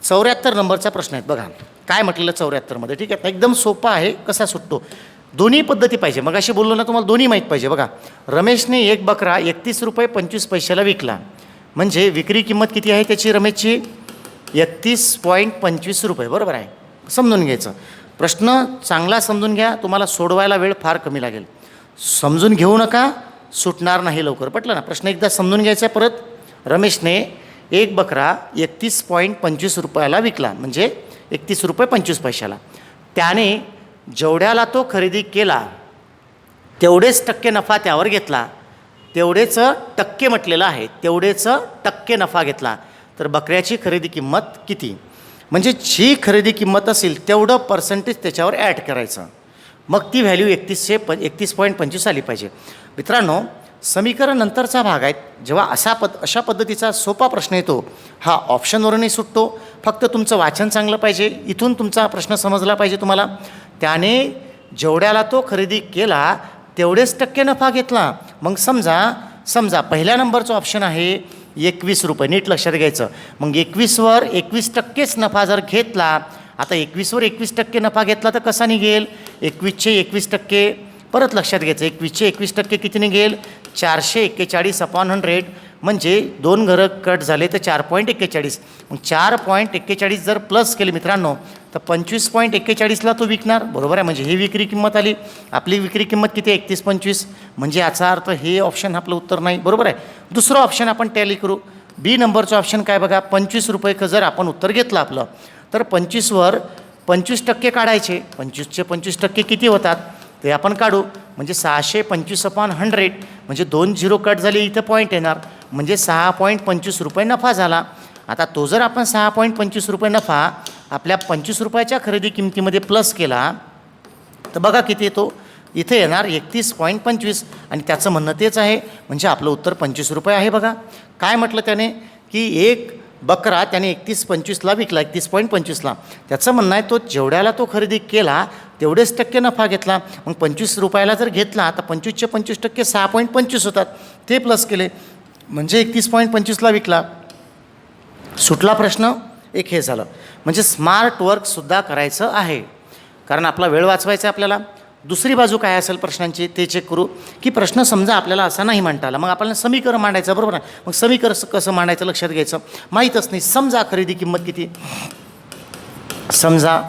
74 नंबरचा प्रश्न आहे. बघा काय म्हटलेलं 74मध्ये, ठीक आहे. एकदम सोपा आहे, कसा सुटतो. दोन्ही पद्धती पाहिजे. मग अशी बोललो ना, तुम्हाला दोन्ही माहीत पाहिजे. बघा रमेशने 1 बकरा 31 रुपये 25 पैशाला विकला, म्हणजे विक्री किंमत किती आहे त्याची रमेशची, 31.25 रुपये, बरोबर आहे. समजून घ्यायचं. प्रश्न चांगला समजून घ्या, तुम्हाला सोडवायला वेळ फार कमी लागेल. समजून घेऊ नका, सुटणार नाही लवकर, पटलं ना. प्रश्न एकदा समजून घ्यायचा. परत रमेशने 1 बकरा 31.25 रुपयाला विकला, म्हणजे 31 रुपये 25 पैशाला. त्याने जेवढ्याला तो खरेदी केला तेवढेच टक्के नफा त्यावर घेतला. तेवढेच टक्के म्हटलेलं आहे, तेवढेच टक्के नफा घेतला. तर बकऱ्याची खरेदी किंमत किती, म्हणजे जी खरेदी किंमत असेल तेवढं पर्सेंटेज त्याच्यावर ॲड करायचं. मग ती व्हॅल्यू 31.25 आली पाहिजे. मित्रांनो समीकरण नंतरचा भाग आहे. जेव्हा अशा पद्धतीचा सोपा प्रश्न येतो, हा ऑप्शनवरूनही सुटतो. फक्त तुमचं वाचन चांगलं पाहिजे, इथून तुमचा प्रश्न समजला पाहिजे तुम्हाला. त्याने जेवढ्याला तो खरेदी केला तेवढेच टक्के नफा घेतला. मग समजा पहिल्या नंबरचं ऑप्शन आहे 21 रुपये, नीट लक्षात घ्यायचं. मग 21वर 21%च नफा जर घेतला, आता 21वर 21% नफा घेतला तर कसा निघेल, 21चे 21%. परत लक्षात घ्यायचं, 21चे 21% किती निघेल, 441/100. म्हणजे 2 घरं कट झाले तर 4.41. मग 4.41 जर प्लस केले मित्रांनो तर 25.41ला तो विकणार, बरोबर आहे. म्हणजे ही विक्री किंमत आली. आपली विक्री किंमत किती आहे? 31.25. म्हणजे याचा अर्थ हे ऑप्शन आपलं उत्तर नाही, बरोबर आहे. दुसरं ऑप्शन आपण टॅली करू. बी नंबरचं ऑप्शन काय बघा, 25 रुपये जर आपण उत्तर घेतलं आपलं तर 25वर 25% काढायचे. 25चे 25% किती होतात ते आपण काढू. म्हणजे 625/100 म्हणजे 2 झिरो कट झाले, इथं पॉईंट येणार म्हणजे 6.25 रुपये नफा झाला. आता तो जर आपण 6.25 रुपये नफा आपल्या 25 रुपयाच्या खरेदी किमतीमध्ये प्लस केला तर बघा किती येतो, इथे येणार 31.25. आणि त्याचं म्हणणं तेच आहे, म्हणजे आपलं उत्तर 25 रुपये आहे. बघा काय म्हटलं त्याने की एक बकरा त्याने 31.25ला विकला, 31.25ला. त्याचं म्हणणं आहे तो जेवढ्याला तो खरेदी केला तेवढेच टक्के नफा घेतला. मग 25 रुपयाला जर घेतला तर 25चे 25% 6.25 होतात, ते प्लस केले म्हणजे 31.25ला विकला. सुटला प्रश्न. एक हे झालं. म्हणजे स्मार्ट वर्कसुद्धा करायचं आहे, कारण आपला वेळ वाचवायचा आहे आपल्याला. दुसरी बाजू काय असेल प्रश्नांची ते चेक करू की प्रश्न समजा आपल्याला असा नाही मांडता आला, मग आपल्याला समीकरण मांडायचं, बरोबर आहे. मग समीकरण कसं मांडायचं लक्षात घ्यायचं. माहीतच नाही. समजा खरेदी किंमत किती, समजा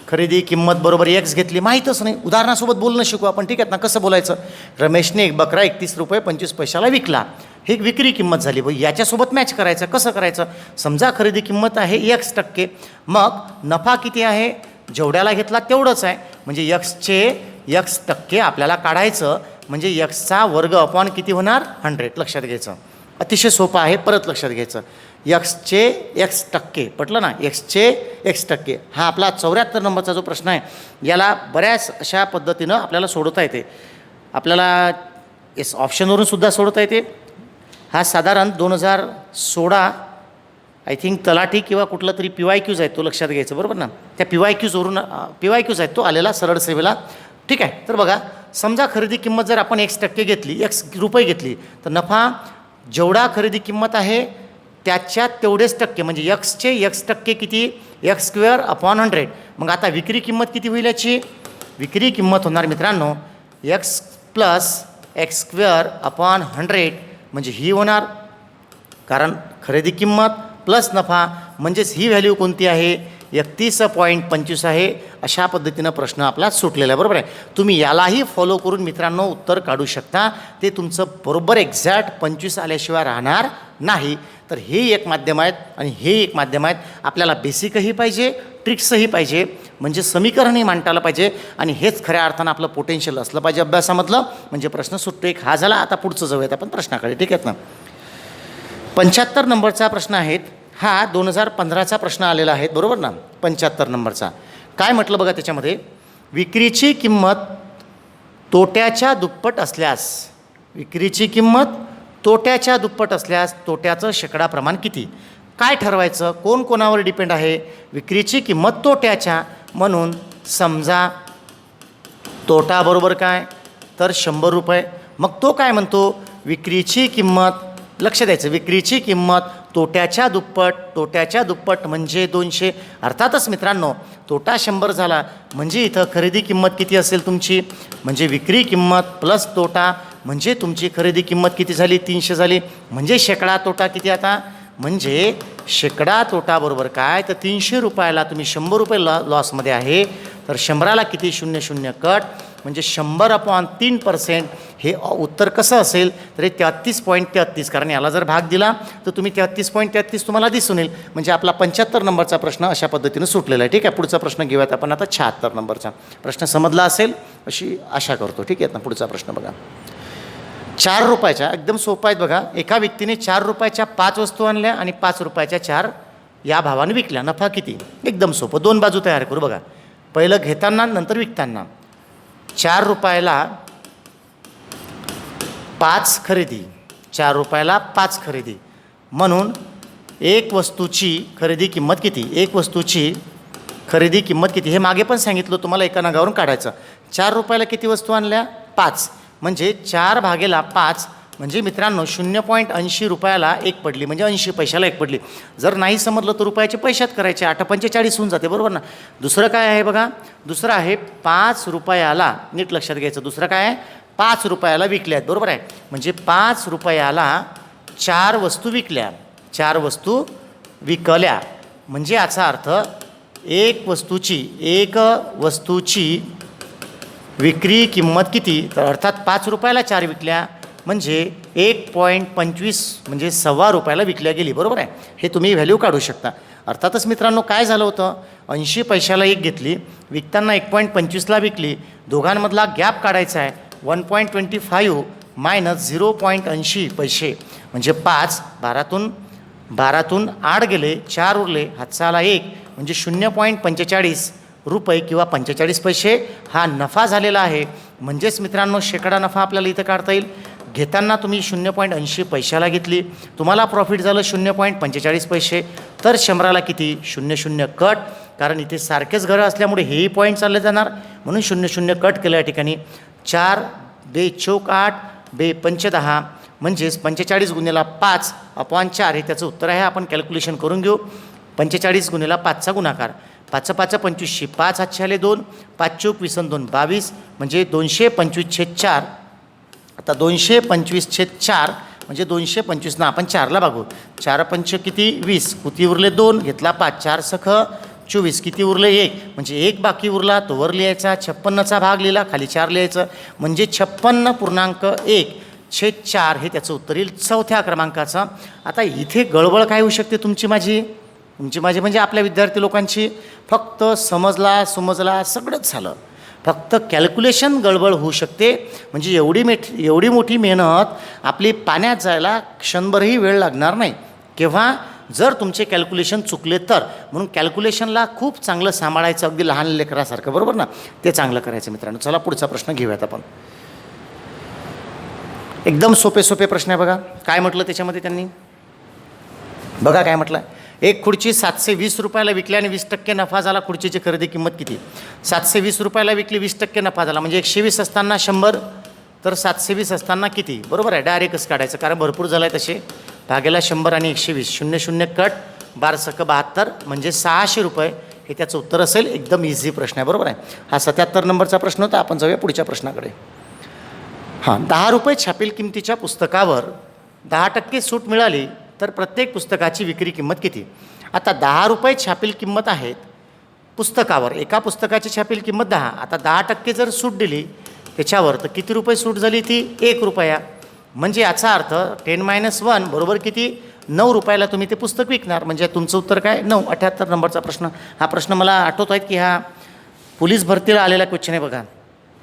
खरेदी किंमत बरोबर एक्स घेतली, माहीतच नाही. उदाहरणासोबत बोलणं शिकू आपण, ठीक आहे ना. कसं बोलायचं, रमेशने एक बकरा 31 रुपये 25 पैशाला विकला, ही विक्री किंमत झाली. भाई याच्यासोबत मॅच करायचं. कसं करायचं, समजा खरेदी किंमत आहे x%, मग नफा किती आहे, जेवढ्याला घेतला तेवढंच आहे. म्हणजे x% आपल्याला काढायचं, म्हणजे x चा वर्ग अपॉन किती होणार 100. लक्षात घ्यायचं, अतिशय सोपं आहे. परत लक्षात घ्यायचं, x चे x%, पटलं ना, x हा आपला 74 नंबरचा जो प्रश्न आहे याला बऱ्याच अशा पद्धतीनं आपल्याला सोडवता येते. आपल्याला ऑप्शनवरून सुद्धा सोडवता येते. हा साधारण 2016 आय थिंक तलाठी किंवा कुठला तरी PYQs आहे, तो लक्षात घ्यायचं, बरोबर ना. त्या PYQs आहेत तो आलेला सरळ सेवेला, ठीक आहे. तर बघा समजा खरेदी किंमत जर आपण x% घेतली, x रुपये घेतली, तर नफा जेवढा खरेदी किंमत आहे त्याच्यात तेवढेच टक्के, म्हणजे x चे x% किती, x²/100. मग आता विक्री किंमत किती होईल याची, विक्री किंमत होणार मित्रांनो x + x²/100 म्हणजे ही होणार, कारण खरेदी किंमत प्लस नफा म्हणजेच ही व्हॅल्यू कोणती आहे, 31.25 आहे. अशा पद्धतीनं प्रश्न आपला सुटलेला आहे, बरोबर आहे. तुम्ही यालाही फॉलो करून मित्रांनो उत्तर काढू शकता. ते तुमचं बरोबर एक्झॅक्ट 25 आल्याशिवाय राहणार नाही. तर हे एक माध्यम आहेत आणि हे एक माध्यम आहेत. आपल्याला बेसिकही पाहिजे, ट्रिक्सही पाहिजे, म्हणजे समीकरणही मांडता आलं पाहिजे. आणि हेच खऱ्या अर्थानं आपलं पोटेन्शियल असलं पाहिजे अभ्यासामधलं, म्हणजे प्रश्न सुटतो. एक हा झाला. आता पुढचं जाऊयात आपण प्रश्नाकडे, ठीक आहेत ना. 75 नंबरचा प्रश्न आहे हा, 2015चा प्रश्न आलेला आहे, बरोबर ना. 75 नंबरचा काय म्हटलं बघा त्याच्यामध्ये, विक्रीची किंमत तोट्याच्या दुप्पट असल्यास, विक्रीची किंमत तोट्याच्या दुप्पट असल्यास तोट्याचं शेकडा प्रमाण किती. काय ठरवायचं, कोण कोणावर डिपेंड आहे, विक्रीची किंमत तोट्याच्या, म्हणून समजा तोटा बरोबर काय तर 100 रुपये. मग तो काय म्हणतो, विक्रीची किंमत, लक्ष द्यायचं, विक्रीची किंमत तोट्याच्या दुप्पट म्हणजे 200. अर्थातच मित्रांनो तोटा 100 झाला म्हणजे इथं खरेदी किंमत किती असेल तुमची, म्हणजे विक्री किंमत प्लस तोटा म्हणजे तुमची खरेदी किंमत किती झाली, 300 झाली. म्हणजे शेकडा तोटा किती आता, म्हणजे शेकडा तोटा बरोबर काय तर 300 रुपयाला तुम्ही 100 रुपये लॉसमध्ये आहे, तर 100ला किती 00 कट, म्हणजे 100/3%. हे उत्तर कसं असेल तर 33.33. कारण याला जर भाग दिला तर तुम्ही 33.33 तुम्हाला दिसून येईल. म्हणजे आपला 75 नंबरचा प्रश्न अशा पद्धतीनं सुटलेला आहे, ठीक आहे. पुढचा प्रश्न घेऊयात आपण आता. 76 नंबरचा प्रश्न समजला असेल अशी आशा करतो, ठीक आहे ना. पुढचा प्रश्न बघा, 4 रुपयाच्या, एकदम सोपा आहेत बघा. एका व्यक्तीने 4 रुपयाच्या 5 वस्तू आणल्या आणि 5 रुपयाच्या 4 या भावाने विकल्या. नफा किती, एकदम सोपं. 2 बाजू तयार करू बघा, पहिलं घेताना नंतर विकताना. 4 रुपयाला 5 खरेदी, 4 रुपयाला 5 खरेदी, म्हणून एक वस्तूची खरेदी किंमत किती, एक वस्तूची खरेदी किंमत किती हे मागे पण सांगितलं तुम्हाला, एका नगावरून काढायचं. 4 रुपयाला किती वस्तू आणल्या, 5, म्हणजे 4/5 म्हणजे मित्रांनो 0.80 रुपयाला 1 पडली, म्हणजे 80 पैशाला 1 पडली. जर नाही समजलं तर रुपयाचे पैशात करायचे, 8×45 होऊन जाते, बरोबर ना. दुसरं काय आहे बघा, दुसरं आहे 5 रुपयाला, नीट लक्षात घ्यायचं, दुसरं काय आहे 5 रुपयाला विकले आहेत, बरोबर आहे. म्हणजे 5 रुपयाला 4 वस्तू विकल्या, 4 वस्तू विकल्या, म्हणजे याचा अर्थ एक वस्तूची विक्री किंमत किती, तर अर्थात 5 रुपयाला 4 विकल्या म्हणजे 1.25 म्हणजे ₹1.25 विकल्या गेली, बरोबर आहे. हे तुम्ही व्हॅल्यू काढू शकता. अर्थातच मित्रांनो काय झालं होतं, 80 पैशाला एक घेतली, विकताना 1.25ला विकली, दोघांमधला गॅप काढायचा आहे. 1.25 मायनस 0.80 पैसे म्हणजे 5, 12तून 8 गेले, 4 उरले, हातचा आला 1 म्हणजे 0.45 रुपये किंवा 45 पैसे हा नफा झालेला आहे. म्हणजेच मित्रांनो शेकडा नफा आपल्याला इथं काढता येईल. घेताना तुम्ही 0.80 पैशाला घेतली, तुम्हाला प्रॉफिट झालं 0.45 पैसे, तर 100ला किती 00 कट, कारण इथे सारखेच घरं असल्यामुळे हेही पॉईंट चालले जाणार, म्हणून 00 कट केलं या ठिकाणी. 4 बे चौक 8 बे पंच 10 म्हणजेच 45 गुणिले 5/4 हे त्याचं उत्तर आहे. आपण कॅल्क्युलेशन करून घेऊ. 45 गुणिले 5चा गुणाकार, 5 5 25, 5 हातचे आले 2, 5 चौक 20 2 22 म्हणजे 225/4. आता 225/4 म्हणजे 225 ना आपण 4ला भागू, 4 पंच किती 20, किती उरले 2, घेतला 5, 4 सख 24, किती उरले 1 म्हणजे 1 बाकी उरला, तो वर लिहायचा. 56चा भाग लिहिला, खाली 4 लिहायचं म्हणजे 56.1/4 हे त्याचं उत्तर येईल 4थ्या क्रमांकाचं. आता इथे गडबड काय होऊ शकते तुमची माझी म्हणजे आपल्या विद्यार्थी लोकांची, फक्त समजला सगळंच झालं, फक्त कॅल्क्युलेशन गडबड होऊ शकते. म्हणजे एवढी मोठी मेहनत आपली पाण्यात जायला क्षणभरही वेळ लागणार नाही, केव्हा जर तुमचे कॅल्क्युलेशन चुकले तर. म्हणून कॅल्क्युलेशनला खूप चांगलं सांभाळायचं, अगदी लहान लेकरासारखं, बरोबर ना, ते चांगलं करायचं मित्रांनो. चला पुढचा प्रश्न घेऊयात आपण. एकदम सोपे प्रश्न आहे बघा. काय म्हटलं त्याच्यामध्ये त्यांनी, बघा काय म्हटलं, एक खुर्ची 720 रुपयाला विकली आणि 20% नफा झाला. खुर्चीची खरेदी किंमत किती, 720 रुपयाला विकली, 20% नफा झाला म्हणजे 120 असताना 100, तर 720 असताना किती, बरोबर आहे. डायरेक्टच काढायचं कारण भरपूर झालं आहे तसे. भागेला 100 आणि 120, 00 कट, 12 सक 72 म्हणजे 600 रुपये हे त्याचं उत्तर असेल. एकदम इझी प्रश्न आहे, बरोबर आहे. हा 77 नंबरचा प्रश्न होता. आपण जाऊया पुढच्या प्रश्नाकडे. हां, 10 रुपये छापील किमतीच्या पुस्तकावर 10% सूट मिळाली तर प्रत्येक पुस्तकाची विक्री किंमत किती. आता 10 रुपये छापील किंमत आहेत पुस्तकावर, एका पुस्तकाची छापील किंमत 10. आता 10% जर सूट दिली त्याच्यावर तर किती रुपये सूट झाली, ती 1 रुपया. म्हणजे याचा अर्थ 10 - 1 बरोबर किती, 9 रुपयाला तुम्ही ते पुस्तक विकणार. म्हणजे तुमचं उत्तर काय 9. 78 नंबरचा प्रश्न. हा प्रश्न मला आठवत आहेत की हा पोलीस भरतीला आलेला क्वेश्चन आहे बघा.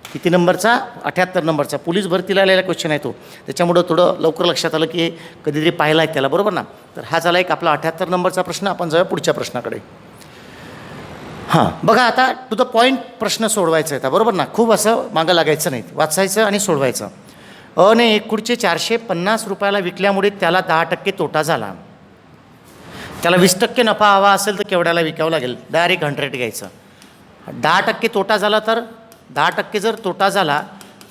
किती नंबरचा, 78 नंबरचा. पोलीस भरतीला आलेला क्वेश्चन आहे तो, त्याच्यामुळं थोडं लवकर लक्षात आलं की कधीतरी पाहिला आहे त्याला, बरोबर ना. तर हा झाला एक आपला 78 नंबरचा प्रश्न. आपण जाऊया पुढच्या प्रश्नाकडे. हां बघा, आता टू द पॉईंट प्रश्न सोडवायचा आहे, बरोबर ना. खूप असं मागं लागायचं नाही, वाचायचं आणि सोडवायचं. ने एक खुर्ची 450 रुपयाला विकल्यामुळे त्याला 10% तोटा झाला. त्याला 20% नफा हवा असेल तर केवढ्याला विकावं लागेल, डायरेक्ट 100 घ्यायचं. 10% तोटा झाला तर 10% जर तोटा झाला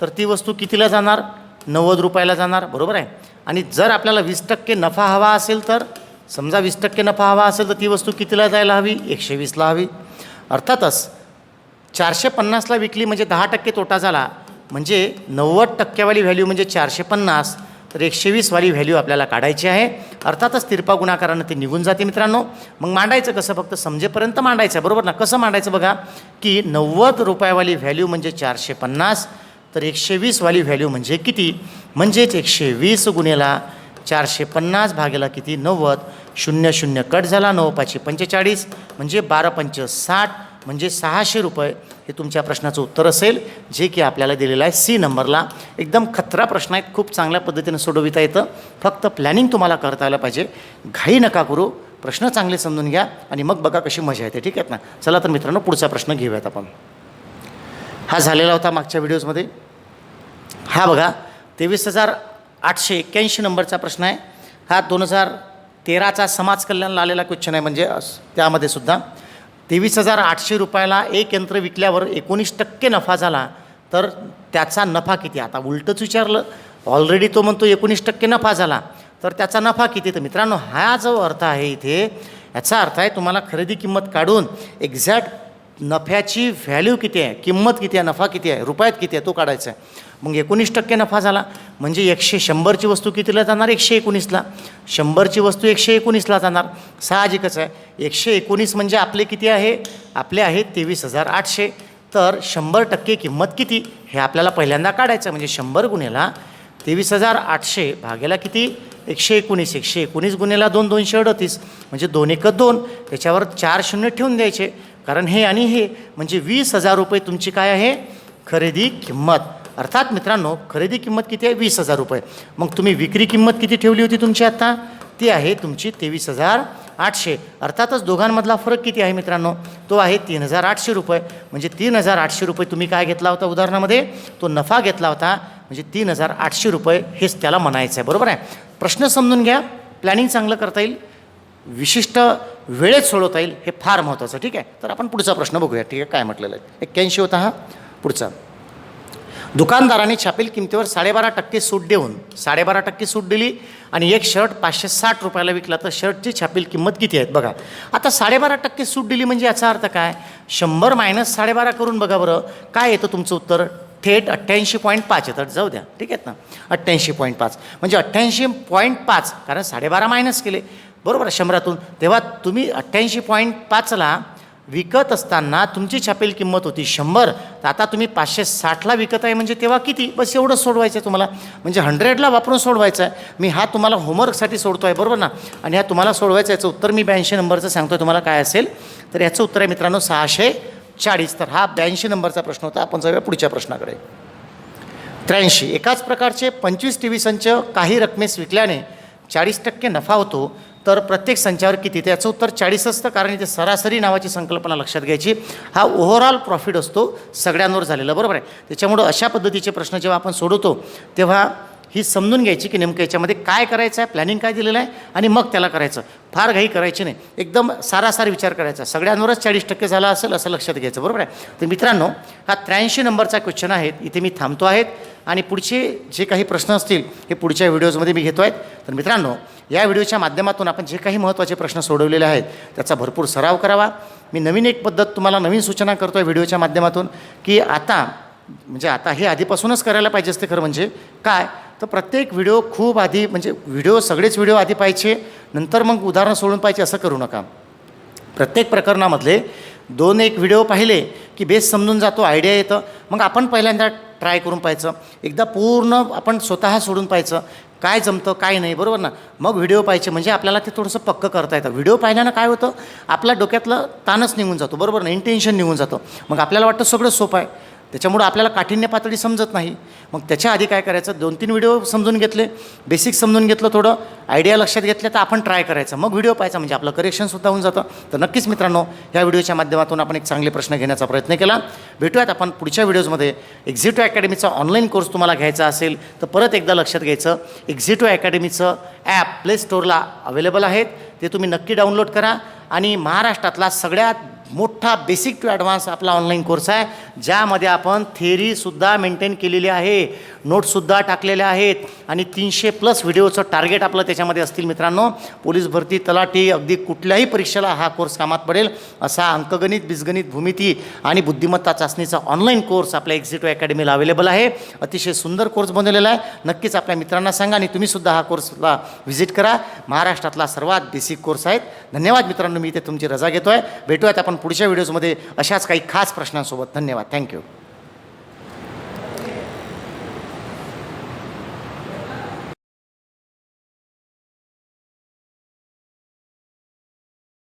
तर ती वस्तू कितीला जाणार, 90 रुपयाला जाणार, बरोबर आहे. आणि जर आपल्याला 20% नफा हवा असेल तर, समजा 20% नफा हवा असेल तर ती वस्तू कितीला जायला हवी, 120ला हवी. अर्थातच 450ला विकली म्हणजे 10% तोटा झाला, म्हणजे 90% वाली व्हॅल्यू म्हणजे 450, तर 120 व्हॅल्यू आपल्याला काढायची आहे. अर्थातच तिरपा गुणाकारानं ते निघून जाते मित्रांनो. मग मांडायचं कसं, फक्त समजेपर्यंत मांडायचं, बरोबर ना. कसं मांडायचं बघा, की 90 रुपयावाली व्हॅल्यू म्हणजे 450, तर 120 व्हॅल्यू म्हणजे किती, म्हणजेच 120 गुणिला 450 भागेला किती 90, 00 कट झाला, 9 5 45 म्हणजे 12 5 60 म्हणजे 600 रुपये हे तुमच्या प्रश्नाचं उत्तर असेल, जे की आपल्याला दिलेलं आहे सी नंबरला. एकदम खतरा प्रश्न आहे, खूप चांगल्या पद्धतीनं सोडविता येतं. फक्त प्लॅनिंग तुम्हाला करता आलं पाहिजे, घाई नका करू, प्रश्न चांगले समजून घ्या आणि मग बघा कशी मजा येते, ठीक आहेत ना. चला तर मित्रांनो पुढचा प्रश्न घेऊयात आपण. हा झालेला होता मागच्या व्हिडिओजमध्ये. हा बघा 23,881 नंबरचा प्रश्न आहे. हा 2013चा समाज कल्याणला आलेला क्वेश्चन आहे. म्हणजे त्यामध्ये सुद्धा 23,800 रुपयाला एक यंत्र विकल्यावर 19% नफा झाला तर त्याचा नफा किती. आता उलटंच विचारलं, ऑलरेडी तो म्हणतो 19% नफा झाला तर त्याचा नफा किती. तर मित्रांनो हा जो अर्थ आहे इथे, याचा अर्थ आहे तुम्हाला खरेदी किंमत काढून एक्झॅक्ट नफ्याची व्हॅल्यू किती आहे, किंमत किती आहे, नफा किती आहे, रुपयात किती आहे तो काढायचा आहे. मग 19% नफा झाला म्हणजे 100ची वस्तू कितीला जाणार, 119ला. 100ची वस्तू 119ला जाणार. साहजिकच आहे. 119 म्हणजे आपले किती आहे, आपले आहे 23,800. तर 100% किंमत किती हे आपल्याला पहिल्यांदा काढायचं. म्हणजे 100 गुणेला 23,800 भागेला किती, 119. 119 गुणेला 2, 238 म्हणजे 2 1 2. त्याच्यावर 4 शून्य ठेवून द्यायचे, कारण हे आणि हे म्हणजे 20,000 रुपये तुमची काय आहे, खरेदी किंमत. अर्थात मित्रांनो खरेदी किंमत किती आहे, 20,000 रुपये. मग तुम्ही विक्री किंमत किती ठेवली होती तुमची आता, ती आहे तुमची 23,800. अर्थातच दोघांमधला फरक किती आहे मित्रांनो, तो आहे 3,800 रुपये. म्हणजे 3,800 रुपये तुम्ही काय घेतला होता उदाहरणामध्ये, तो नफा घेतला होता. म्हणजे 3,800 रुपये हेच त्याला म्हणायचं आहे. बरोबर आहे. प्रश्न समजून घ्या, प्लॅनिंग चांगलं करता येईल, विशिष्ट वेळेत सोडवता येईल, हे फार महत्त्वाचं. ठीक आहे. तर आपण पुढचा प्रश्न बघूया. ठीक आहे, काय म्हटलेलं आहे, 81 होता हा. पुढचा, दुकानदाराने छापील किमतीवर 12.5% सूट देऊन 12.5% सूट दिली आणि एक शर्ट 560 रुपयाला विकला, तर शर्टची छापील किंमत किती आहे बघा. आता 12.5% सूट दिली म्हणजे याचा अर्थ काय, 100 मायनस 12.5 करून बघा बरं काय येतं तुमचं उत्तर. थेट 88.5 येतं. जाऊ द्या, ठीक आहेत ना. 88.5 म्हणजे 88.5, कारण 12.5 मायनस केले बरोबर 100तून. तेव्हा तुम्ही 88.5ला विकत असताना तुमची छापील किंमत होती 100, तर आता तुम्ही 560ला विकत आहे म्हणजे तेव्हा किती, बस एवढंच सोडवायचं आहे तुम्हाला. म्हणजे 100ला वापरून सोडवायचं आहे. मी हा तुम्हाला होमवर्कसाठी सोडतो आहे बरोबर ना. आणि हा तुम्हाला सोडवायचं, याचं उत्तर मी 82 नंबरचं सांगतो आहे तुम्हाला काय असेल. तर याचं उत्तर आहे मित्रांनो 640. तर हा 82 नंबरचा प्रश्न होता. आपण जाऊया पुढच्या प्रश्नाकडे. 83, एकाच प्रकारचे 25 TV संच काही रकमेस विकल्याने 40% नफा होतो, तर प्रत्येक संचावर किती. त्याचं उत्तर 40 असतं, कारण इथे सरासरी नावाची संकल्पना लक्षात घ्यायची. हा ओव्हरऑल प्रॉफिट असतो सगळ्यांवर झालेला बरोबर आहे. त्याच्यामुळं अशा पद्धतीचे प्रश्न जेव्हा आपण सोडवतो तेव्हा ही समजून घ्यायची की नेमकं याच्यामध्ये काय करायचं आहे, प्लॅनिंग काय दिलेलं आहे आणि मग त्याला करायचं. फार घाई करायची नाही, एकदम सारासार विचार करायचा. सगळ्यांवरच 40% झाला असेल असं लक्षात घ्यायचं बरोबर आहे. तर मित्रांनो हा 83 नंबरचा क्वेश्चन आहे. इथे मी थांबतो आहेत आणि पुढचे जे काही प्रश्न असतील हे पुढच्या व्हिडिओजमध्ये मी घेतो आहेत. तर मित्रांनो या व्हिडिओच्या माध्यमातून आपण जे काही महत्त्वाचे प्रश्न सोडवलेले आहेत त्याचा भरपूर सराव करावा. मी नवीन एक पद्धत तुम्हाला नवीन सूचना करतो आहे व्हिडिओच्या माध्यमातून, की आता म्हणजे आता हे आधीपासूनच करायला पाहिजे असते. खरं म्हणजे काय, तर प्रत्येक व्हिडिओ खूप आधी, म्हणजे सगळेच व्हिडिओ आधी पाहिजे नंतर मग उदाहरण सोडून पाहिजे असं करू नका. प्रत्येक प्रकरणामधले 2-1 व्हिडिओ पाहिले की बेस समजून जातो, आयडिया येतं. मग आपण पहिल्यांदा ट्राय करून पाहायचं, एकदा पूर्ण आपण स्वतः सोडून पाहायचं काय जमतं काय नाही बरोबर ना. मग व्हिडिओ पाहायचे म्हणजे आपल्याला ते थोडंसं पक्कं करता येतं. व्हिडिओ पाहिल्यानं काय होतं, आपल्या डोक्यातलं ताणच निघून जातो बरोबर ना, इंटेन्शन निघून जातं. मग आपल्याला वाटतं सगळं सोपं आहे, त्याच्यामुळं आपल्याला काठिण्य पातळी समजत नाही. मग त्याच्या आधी काय करायचं, 2-3 व्हिडिओ समजून घेतले, बेसिक समजून घेतलं, थोडं आयडिया लक्षात घेतल्या, तर आपण ट्राय करायचं, मग व्हिडिओ पाहायचा, म्हणजे आपलं करेक्शनसुद्धा होऊन जातं. तर नक्कीच मित्रांनो ह्या व्हिडिओच्या माध्यमातून आपण एक चांगले प्रश्न घेण्याचा प्रयत्न केला. भेटूयात आपण पुढच्या व्हिडिओजमध्ये. एक्झिटो अकॅडमीचा ऑनलाईन कोर्स तुम्हाला घ्यायचा असेल तर परत एकदा लक्षात घ्यायचं, एक्झिटो अकॅडमीचं ॲप प्ले स्टोअरला अवेलेबल आहेत, ते तुम्ही नक्की डाउनलोड करा. आणि महाराष्ट्रातला सगळ्यात मोठा बेसिक टू ॲडव्हान्स आपला ऑनलाईन कोर्स आहे, ज्यामध्ये आपण थेअरीसुद्धा मेंटेन केलेली आहे, नोट्ससुद्धा टाकलेल्या आहेत आणि 300+ व्हिडिओचं टार्गेट आपलं त्याच्यामध्ये असतील. मित्रांनो पोलीस भरती, तलाठी, अगदी कुठल्याही परीक्षेला हा कोर्स कामात पडेल असा अंकगणित, बीजगणित, भूमिती आणि बुद्धिमत्ता चाचणीचा ऑनलाईन कोर्स आपल्या एक्झिटो अकॅडमीला अवेलेबल आहे. अतिशय सुंदर कोर्स बनवलेला आहे. नक्कीच आपल्या मित्रांना सांगा आणि तुम्हीसुद्धा हा कोर्सला व्हिजिट करा. महाराष्ट्रातला सर्वात बेसिक कोर्स आहेत. धन्यवाद मित्रांनो, मी इथे तुमची रजा घेतो आहे. भेटूयात आपण पुढच्या व्हिडिओजमध्ये अशाच काही खास प्रश्नांसोबत. धन्यवाद. थँक्यू.